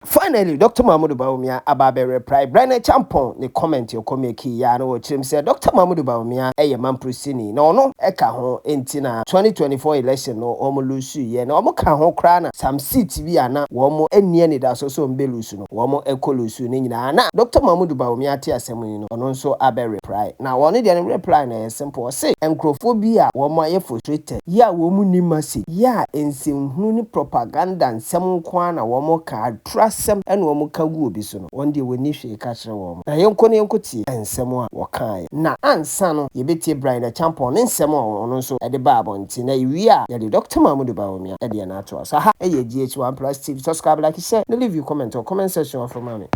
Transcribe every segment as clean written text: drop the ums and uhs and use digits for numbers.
Finally, Dr. Mahmoud Bawumial ababe reply Bryan Acheampong ne comment yo komeki ya na wo chim say Dr. Mahmoud Bawumial mamprisini na ono eka ho enti na 2024 election no omo lusu ye na omo ka ho kra na some seat bi ana wo mo enie ne da so mbelusu no wo mo ekolusu ne nyina na Dr. Mahmoud Bawumial te asem ni no ono nso abe reply na woni de reply na simple say enkrofo bi a wo mo aye frustrated ya wo mu ni masi ya ensemhunu ni propaganda nsem kwa na wo mo ka sem and woman kagu biso no one day we ni hwe ka kire wo na yenko ti ensem a wo kan na ansa no ye betie Bryan Acheampong ne nsem a ono nso e de ba abonti na wi a ye de Dr. Mahmoud Bawumial e de na to so ha e ye GH1 plus TV subscribe like share no leave you comment or comment section for me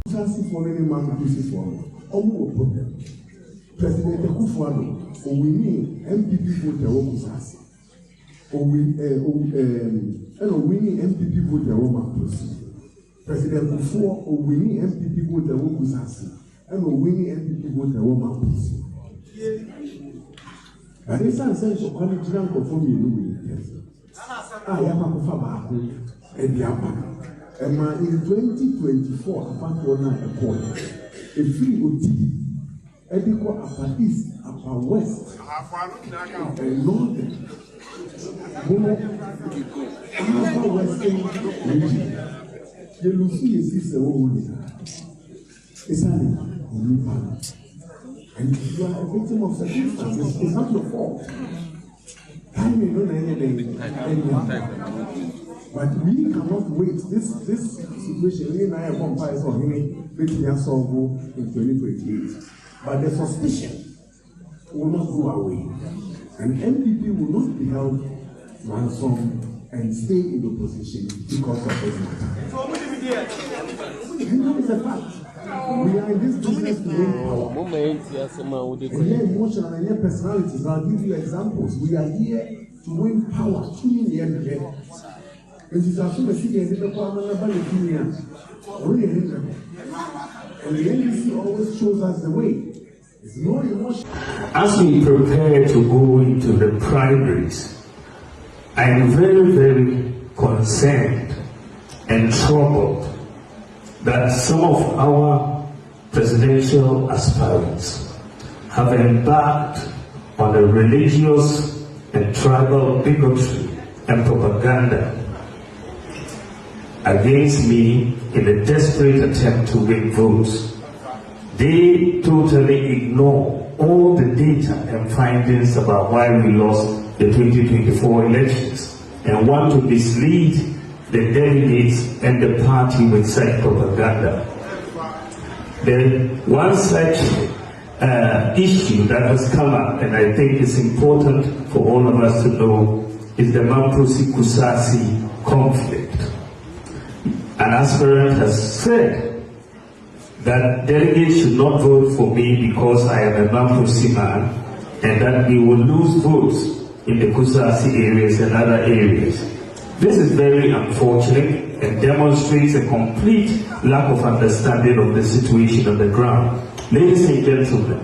President Kufuor owini MPP vote wo kusasi owini MPP vote wo maprosi President Kufuor owini MPP vote wo kusasi owini MPP vote wo maprosi ade sanse so kwani jiran ko fo mi lu ya pa ko fa ba ko e di apa ma in 2024 afato na e ko e free oti Ediko upper east, upper west, and northern. Upper western region. The Lucy is a woman. It's an only. And you are a victim of circumstances. It's not your fault. Time may not anything. But we cannot wait. This situation, we and I have one price on him, which we have solved in 2028. But the suspicion will not go away. And MPP will not be held ransom and stay in the position because of this matter. And that is a fact. We are in this business to win power. We are emotional and personalities. I'll give you examples. We are here to win power. And the NDC always shows us the way. No emotion. As we prepare to go into the primaries, I am very, very concerned and troubled that some of our presidential aspirants have embarked on a religious and tribal bigotry and propaganda against me in a desperate attempt to win votes. They totally ignore all the data and findings about why we lost the 2024 elections and want to mislead the delegates and the party with such propaganda. The one such issue that has come up, and I think is important for all of us to know, is the Mamprosi-Kusasi conflict. An aspirant has said that delegates should not vote for me because I am a Mamprosi man, and that we will lose votes in the Kusasi areas and other areas. This is very unfortunate and demonstrates a complete lack of understanding of the situation on the ground. Ladies and gentlemen,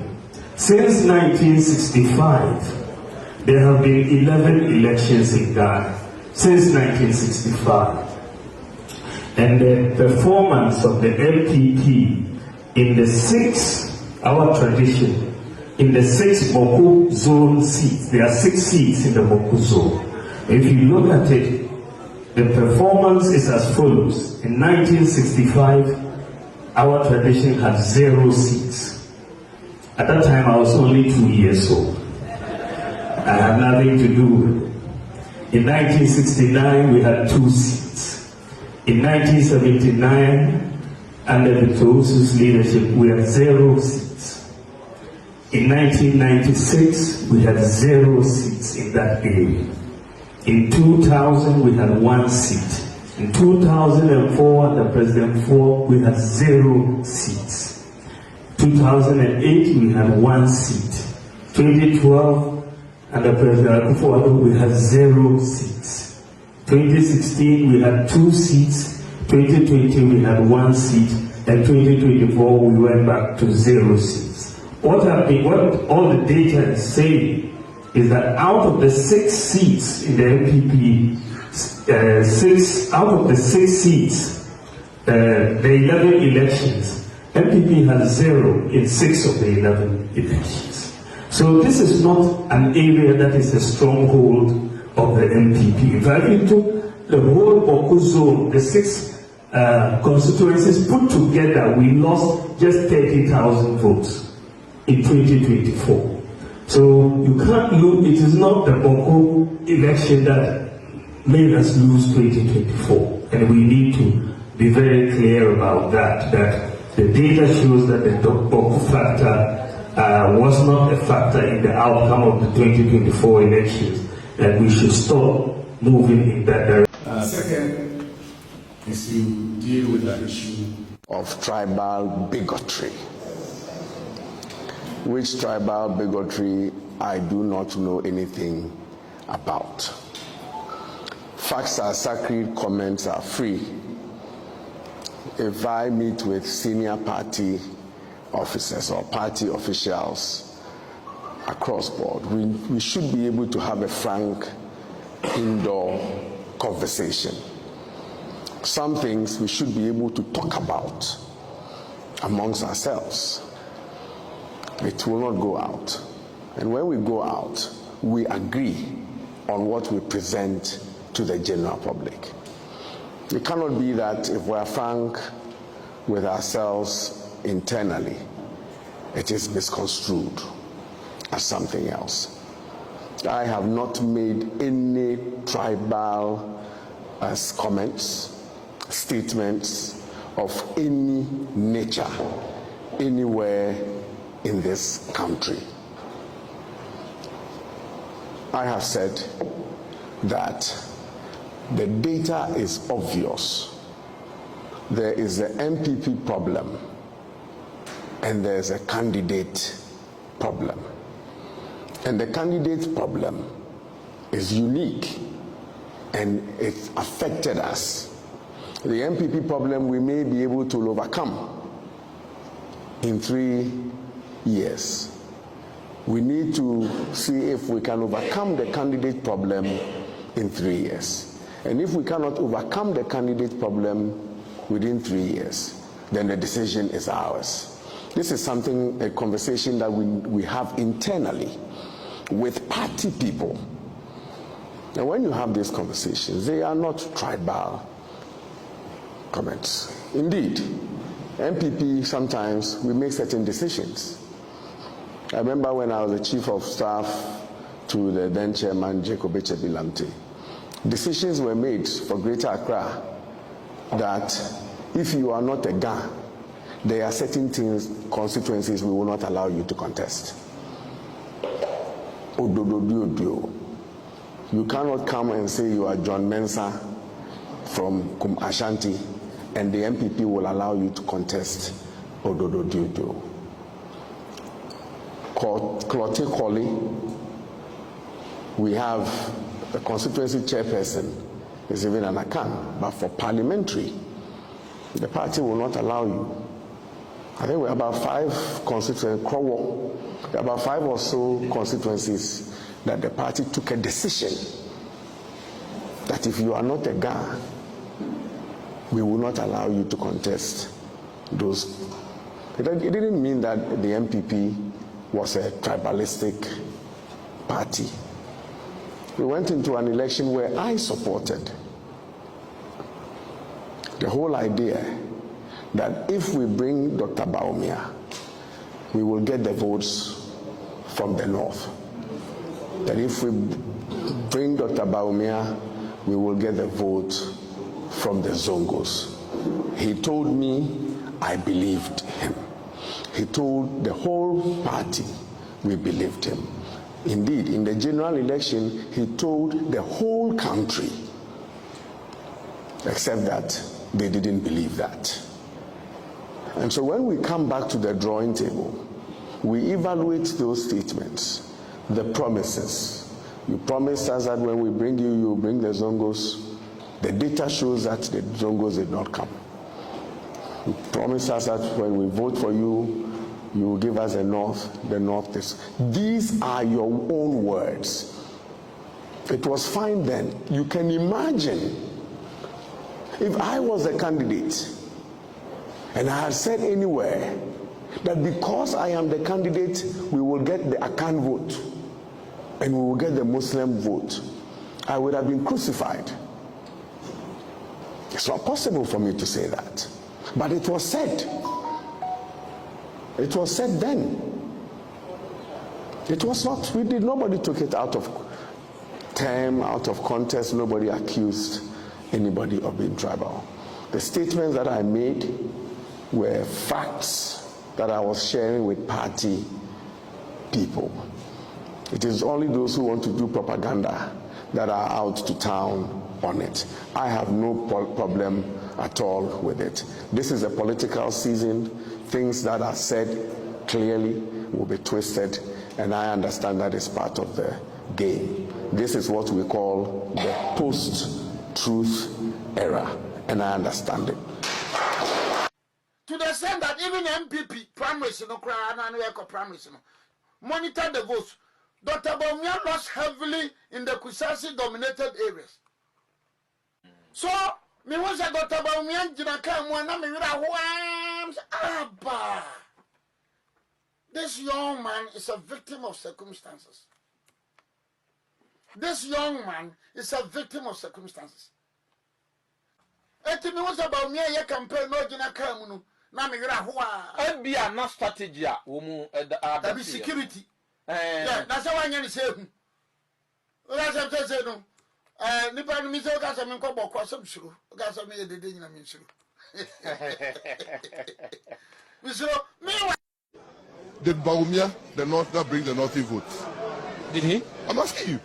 since 1965, there have been 11 elections in Ghana. Since 1965. And the performance of the LPP in the our tradition, in the 6 Moku zone seats, there are 6 seats in the Moku zone. If you look at it, the performance is as follows. In 1965, our tradition had 0 seats. At that time, I was only 2 years old. I had nothing to do with it. In 1969, we had 2 seats. In 1979, under the Tosu's leadership, we had 0 seats. In 1996, we had 0 seats in that area. In 2000, we had 1 seat. In 2004, under President Ford, we had 0 seats. 2008, we had 1 seat. 2012, under President Akufo-Addo, we had 0 seats. 2016, we had 2 seats. 2020, we had 1 seat. And 2024, we went back to 0 seats. What all the data is saying is that out of the 6 seats in the MPP, out of the 6 seats the 11 elections, MPP has 0 in 6 of the 11 elections. So this is not an area that is a stronghold of the MPP. In fact, we took the whole Boko zone, the 6 constituencies put together, we lost just 30,000 votes in 2024. So you can't look, it is not the Boko election that made us lose 2024. And we need to be very clear about that, that the data shows that the Boko factor was not a factor in the outcome of the 2024 elections, and we should stop moving in that direction. Second is to deal with the issue of tribal bigotry. Which tribal bigotry I do not know anything about. Facts are sacred, comments are free. If I meet with senior party officers or party officials across board, we should be able to have a frank indoor conversation. Some things we should be able to talk about amongst ourselves. It will not go out. And when we go out, we agree on what we present to the general public. It cannot be that if we are frank with ourselves internally, it is misconstrued as something else. I have not made any tribal comments, statements of any nature anywhere in this country. I have said that the data is obvious. There is an MPP problem and there's a candidate problem. And the candidate problem is unique and it affected us. The MPP problem we may be able to overcome in 3 years. We need to see if we can overcome the candidate problem in 3 years. And if we cannot overcome the candidate problem within 3 years, then the decision is ours. This is something, a conversation that we have internally with party people. And when you have these conversations, they are not tribal comments. Indeed, MPP, sometimes we make certain decisions. I remember when I was the chief of staff to the then chairman, Jacob Echebilamte, decisions were made for Greater Accra that if you are not a GA, there are certain things, constituencies we will not allow you to contest. You cannot come and say you are John Mensah from Kum Ashanti and the MPP will allow you to contest Ododo. Clote Colley, we have the constituency chairperson is even an Akan, but for parliamentary, the party will not allow you. I think we're about 5 constituencies, about 5 or so constituencies that the party took a decision that if you are not a GA, we will not allow you to contest those. It didn't mean that the MPP was a tribalistic party. We went into an election where I supported the whole idea that if we bring Dr. Bawumial, we will get the votes from the north. That if we bring Dr. Bawumial, we will get the vote from the Zongos. He told me I believed him. He told the whole party we believed him. Indeed, in the general election, he told the whole country, except that they didn't believe that. And so when we come back to the drawing table, we evaluate those statements, the promises. You promised us that when we bring you, you bring the Zongos. The data shows that the Zongos did not come. You promised us that when we vote for you, you will give us the north this. These are your own words. It was fine then. You can imagine if I was a candidate And I had said anywhere that because I am the candidate, we will get the Akan vote and we will get the Muslim vote, I would have been crucified. It's not possible for me to say that. But it was said. It was said then. It was not, nobody took it out of term, out of context. Nobody accused anybody of being tribal. The statements that I made were facts that I was sharing with party people. It is only those who want to do propaganda that are out to town on it. I have no problem at all with it. This is a political season. Things that are said clearly will be twisted, and I understand that is part of the game. This is what we call the post-truth era, and I understand it. To the extent that even MPP primaries, monitor the votes. Dr. Bawumial lost heavily in the Kusasi dominated areas. So, me was a Dr. Bawumial Jinaka Mwana Abba. This young man is a victim of circumstances. This young man is a victim of circumstances. Eti me was a Bawumial ye campaign no Jinaka Munu. NBA not strategy that be security. Yeah, that's how I say. That's what I say. No, Nipa no miso ka some ko boko some shuru. Ka some me de nyina me shuru. Misro, me. Did Bawumial, the Northerner, bring the Northern votes? Did he? I'm asking you.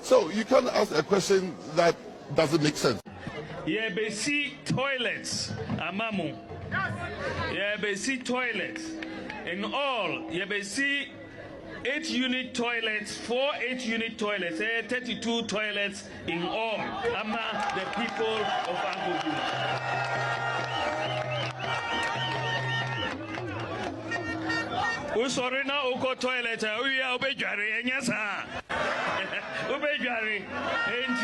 So you can't ask a question that doesn't make sense. Yeah, be see toilets, amamu. Yeah, be see toilets. In all, yeah, be see 8-unit toilets, 4 8-unit toilets, 32 toilets in all among the people of Angogu. Sorry now, Oko toilet, we are obejari, and yes, obejari, and